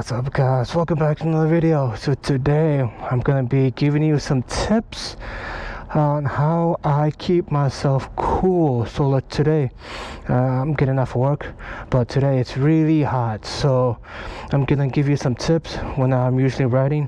What's up guys, welcome back to another video. So today I'm gonna be giving you some tips on how I keep myself cool. So like today I'm getting off work, but today it's really hot, so I'm gonna give you some tips when I'm usually riding.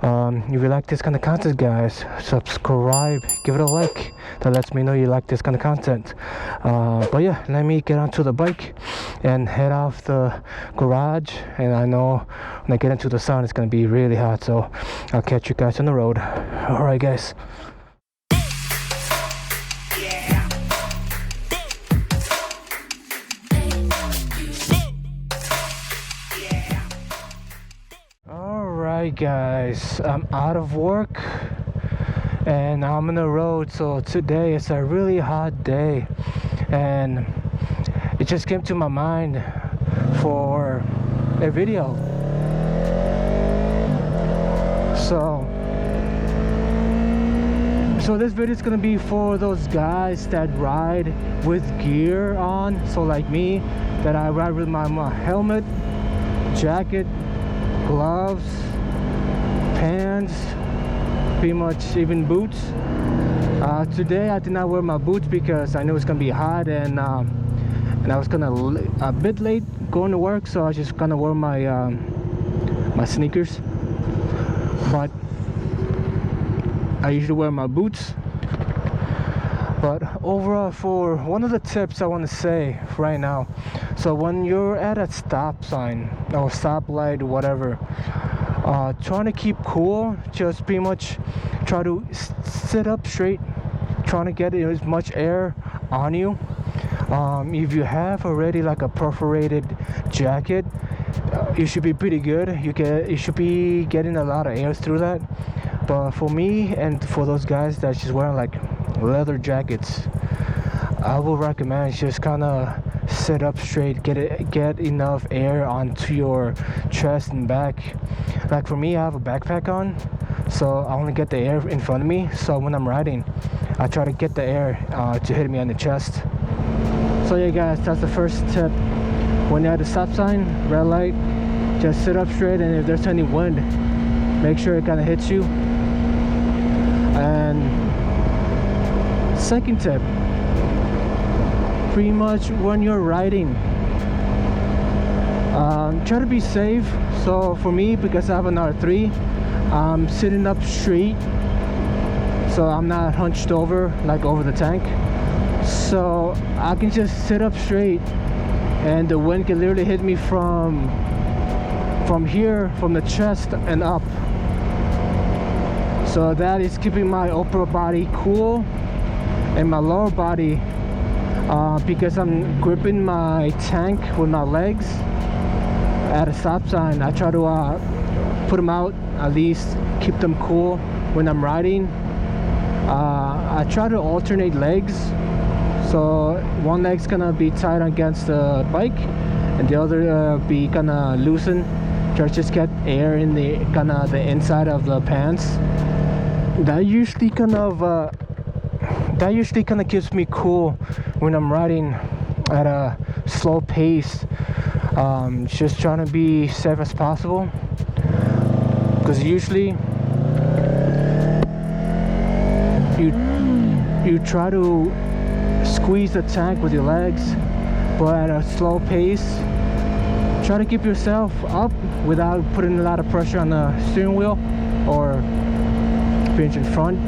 If you like this kind of content guys, subscribe, give it a like, that lets me know you like this kind of content. But yeah, let me get onto the bike and head off the garage, and I know when I get into the sun it's gonna be really hot, so I'll catch you guys on the road. Alright guys. Alright guys, I'm out of work and I'm on the road. So today it's a really hot day, and it just came to my mind for a video. So this video is gonna be for those guys that ride with gear on. So like me, that I ride with my helmet, jacket, gloves, pants, pretty much even boots. Today I did not wear my boots because I knew it's gonna be hot, and I was a bit late going to work, so I was just gonna wear my my sneakers. But I usually wear my boots. But overall, for one of the tips I want to say right now, so when you're at a stop sign or stoplight or whatever, trying to keep cool, just pretty much try to sit up straight, trying to get as much air on you. If you have already like a perforated jacket, you should be pretty good. You should be getting a lot of air through that. But for me and for those guys that's just wearing like leather jackets, I will recommend just kind of sit up straight, get enough air onto your chest and back. Like for me, I have a backpack on, so I only get the air in front of me. So when I'm riding, I try to get the air to hit me on the chest. So yeah guys, that's the first tip. When you're at a stop sign, red light, just sit up straight, and if there's any wind, make sure it kind of hits you. And second tip, pretty much when you're riding, try to be safe. So for me, because I have an R3, I'm sitting up straight, so I'm not hunched over like over the tank, so I can just sit up straight, and the wind can literally hit me from here, from the chest and up. So that is keeping my upper body cool, and my lower body, because I'm gripping my tank with my legs at a stop sign, I try to put them out, at least keep them cool when I'm riding. I try to alternate legs, so one leg's gonna be tight against the bike and the other be kinda loosen. Try to just get air in the the inside of the pants. That usually kind of keeps me cool when I'm riding at a slow pace. Just trying to be safe as possible, because usually you try to squeeze the tank with your legs, but at a slow pace. Try to keep yourself up without putting a lot of pressure on the steering wheel or pinch in front.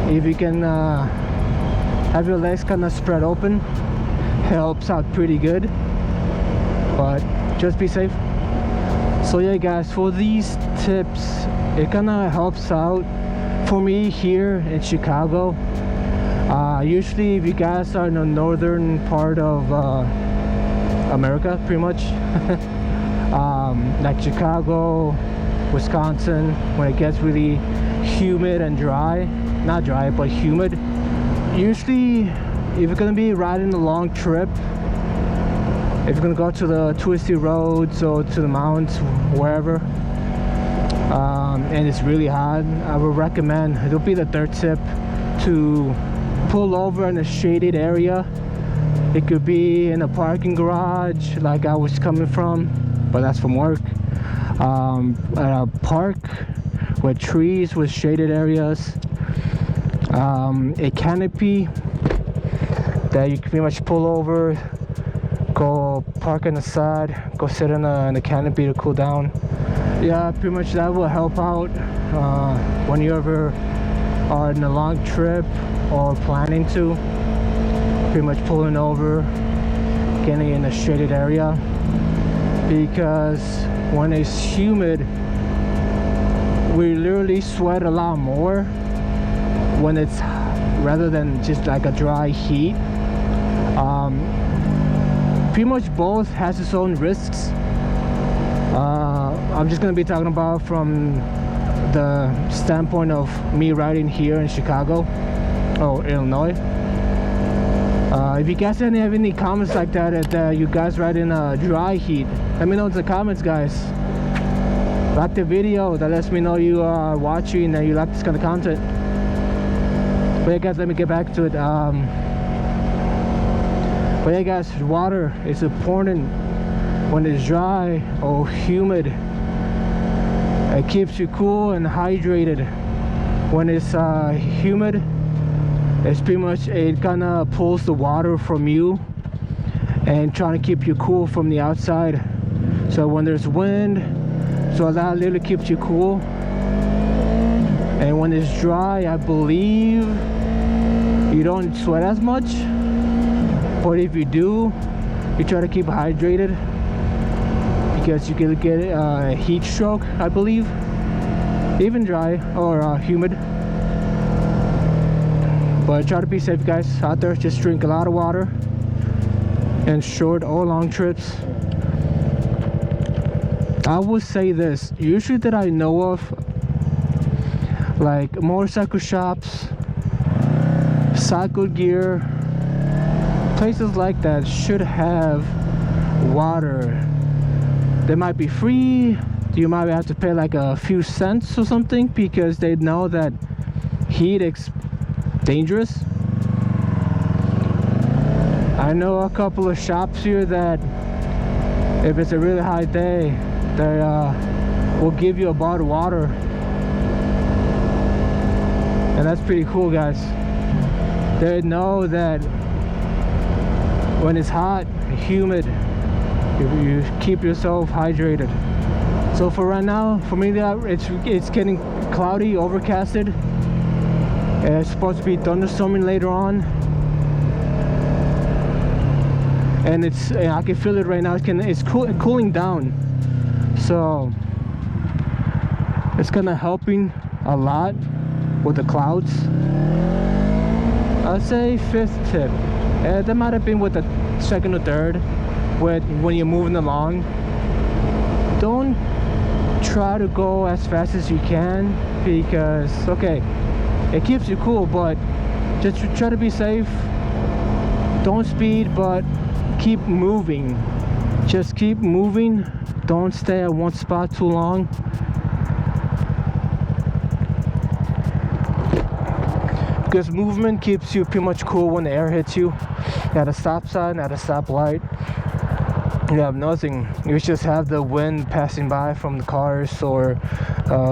If you can have your legs kind of spread open, helps out pretty good, but just be safe. So yeah guys, for these tips, it kind of helps out for me here in Chicago. Usually if you guys are in the northern part of America, pretty much, like Chicago, Wisconsin, when it gets really humid and dry, not dry but humid, usually if you're gonna be riding a long trip, if you're gonna go to the twisty roads or to the mountains, wherever, and it's really hot, I would recommend, it'll be the third tip, to pull over in a shaded area It could be in a parking garage like I was coming from, but that's from work. At a park with trees, with shaded areas. A canopy that you can pretty much pull over, go park on the side, go sit in the canopy to cool down. Yeah, pretty much that will help out when you ever are in a long trip or planning to. Pretty much pulling over, getting in a shaded area, because when it's humid, we literally sweat a lot more when it's rather than just like a dry heat. Pretty much both has its own risks. I'm just gonna be talking about from the standpoint of me riding here in Chicago or Illinois. If you guys have any comments like that you guys ride in a dry heat, let me know in the comments, guys. Like the video, that lets me know you are watching and you like this kind of content. But yeah, guys, let me get back to it. But yeah, guys, water is important when it's dry or humid. It keeps you cool and hydrated. When it's humid, it's pretty much, it kind of pulls the water from you and trying to keep you cool from the outside. So when there's wind, so that literally keeps you cool. And when it's dry, I believe you don't sweat as much, but if you do, you try to keep hydrated, because you can get a heat stroke, I believe, even dry or humid. But try to be safe, guys, out there. Just drink a lot of water, and short or long trips. I would say this, usually that I know of, like motorcycle shops, cycle gear, places like that should have water. They might be free, you might have to pay like a few cents or something, because they know that heat is dangerous. I know a couple of shops here that if it's a really hot day, they will give you a bottle of water, and that's pretty cool, guys. They know that when it's hot, humid, you keep yourself hydrated. So for right now, for me, it's getting cloudy, overcasted. It's supposed to be thunderstorming later on, and I can feel it right now. It's cooling down, so it's gonna helping a lot with the clouds. I'd say 5th tip. That might have been with the 2nd or 3rd. When you're moving along, don't try to go as fast as you can, because okay, it keeps you cool, but just try to be safe. Don't speed, but keep moving. Just keep moving. Don't stay at one spot too long. Because movement keeps you pretty much cool when the air hits you. At a stop sign, at a stoplight, you have nothing. You just have the wind passing by from the cars or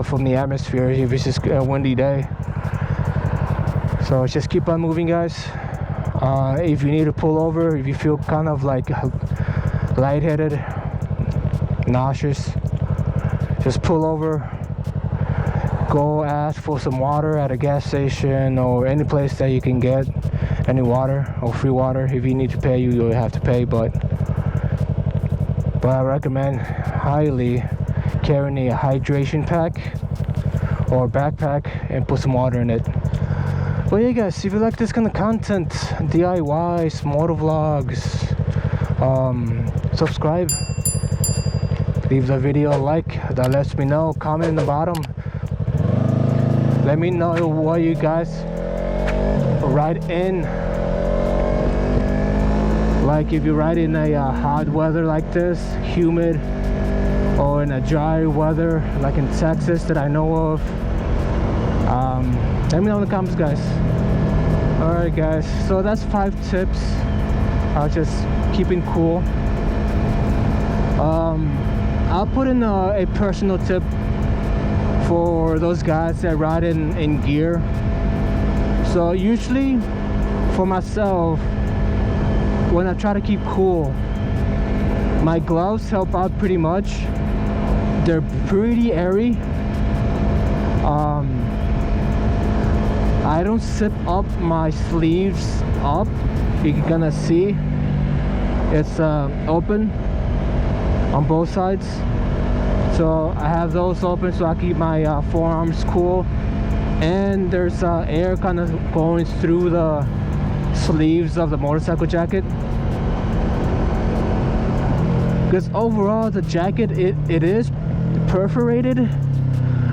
from the atmosphere if it's just a windy day. So just keep on moving, guys. If you need to pull over, if you feel kind of like lightheaded, nauseous, just pull over. Go ask for some water at a gas station or any place that you can get any water or free water. If you need to pay, you'll have to pay, but I recommend highly carrying a hydration pack or backpack and put some water in it. Well, yeah, guys, if you like this kind of content, DIYs, motovlogs, subscribe, leave the video a like. That lets me know. Comment in the bottom. Let me know what you guys ride in. Like if you ride in a hot weather like this, humid, or in a dry weather like in Texas that I know of. Let me know in the comments, guys. Alright, guys, so that's 5 tips just keeping cool. I'll put in a personal tip for those guys that ride in gear. So usually for myself, when I try to keep cool, my gloves help out pretty much. They're pretty airy. I don't zip up my sleeves up. You're gonna see it's open on both sides, so I have those open so I keep my forearms cool, and there's air kind of going through the sleeves of the motorcycle jacket, because overall the jacket it is perforated,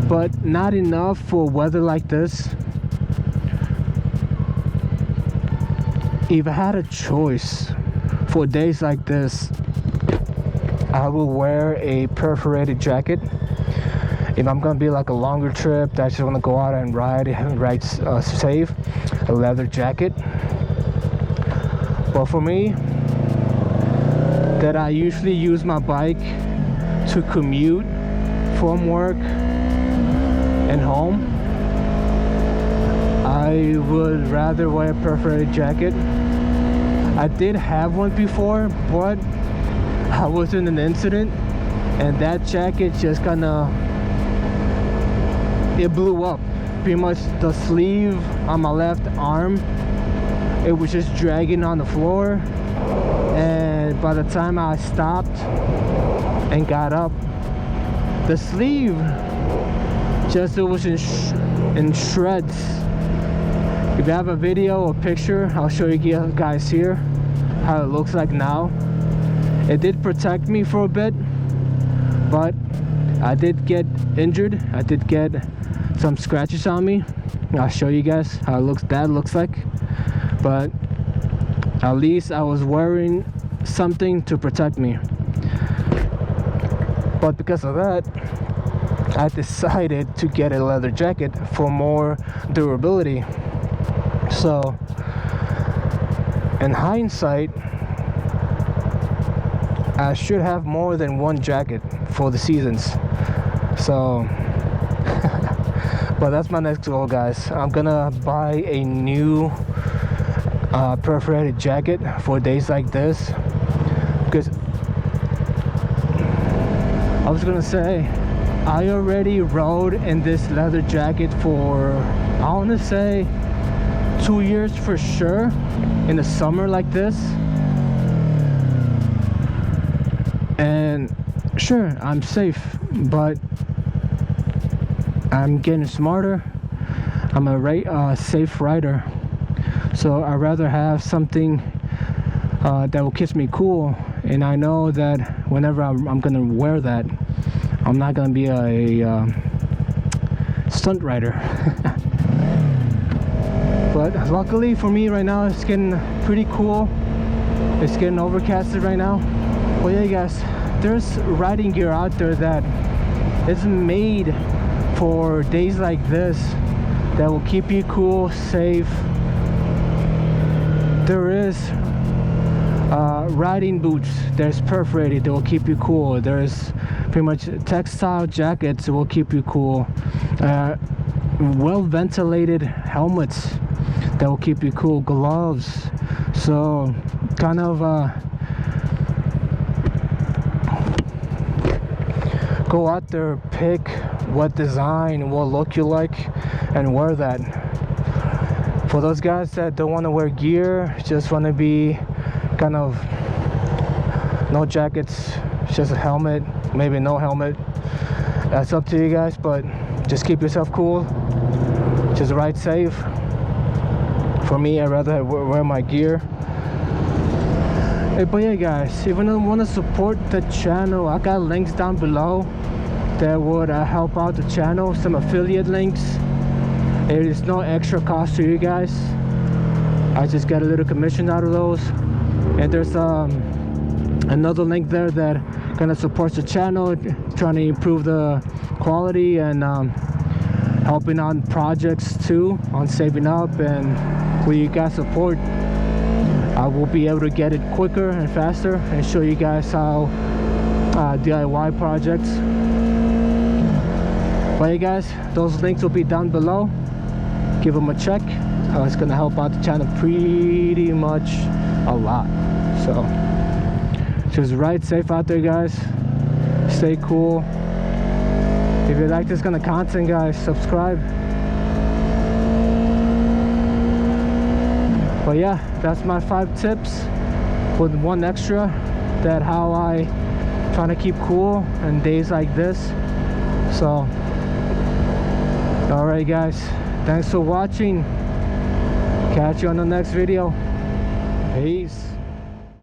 but not enough for weather like this. If I had a choice for days like this, I will wear a perforated jacket. If I'm gonna be like a longer trip that I just want to go out and ride safe, a leather jacket. But for me, that I usually use my bike to commute from work and home, I would rather wear a perforated jacket. I did have one before, but I was in an incident and that jacket just it blew up. Pretty much the sleeve on my left arm, it was just dragging on the floor, and by the time I stopped and got up, the sleeve it was in shreds. If you have a video or picture, I'll show you guys here how it looks like now. It did protect me for a bit, but I did get injured. I did get some scratches on me. I'll show you guys how that looks like. But at least I was wearing something to protect me. But because of that, I decided to get a leather jacket for more durability. So in hindsight, I should have more than one jacket for the seasons. So but that's my next goal, guys. I'm gonna buy a new perforated jacket for days like this, because I was gonna say I already rode in this leather jacket for, I want to say 2 years for sure, in the summer like this. And sure, I'm safe, but I'm getting smarter. I'm a safe rider, so I'd rather have something that will keep me cool, and I know that whenever I'm gonna wear that, I'm not gonna be a stunt rider. But luckily for me right now, it's getting pretty cool. It's getting overcasted right now. Well, yeah, guys, there's riding gear out there that is made for days like this, that will keep you cool, safe. There is riding boots that's perforated that will keep you cool. There's pretty much textile jackets that will keep you cool. Well ventilated helmets that will keep you cool. Gloves. So kind of go out there, pick what design, what look you like, and wear that. For those guys that don't want to wear gear, just want to be kind of no jackets, just a helmet, maybe no helmet, that's up to you guys. But just keep yourself cool, just ride safe. For me, I'd rather wear my gear. But yeah, guys, if you want to support the channel, I got links down below that would help out the channel, some affiliate links. It is no extra cost to you guys. I just get a little commission out of those. And there's another link there that kind of supports the channel, trying to improve the quality and helping on projects too, on saving up, and with you guys support. I will be able to get it quicker and faster and show you guys how DIY projects. But hey guys, those links will be down below. Give them a check. It's gonna help out the channel pretty much a lot. So just ride safe out there, guys. Stay cool. If you like this kind of content, guys, subscribe. But yeah, that's my 5 tips with 1 extra, that how I try to keep cool in days like this. So alright guys, thanks for watching. Catch you on the next video. Peace.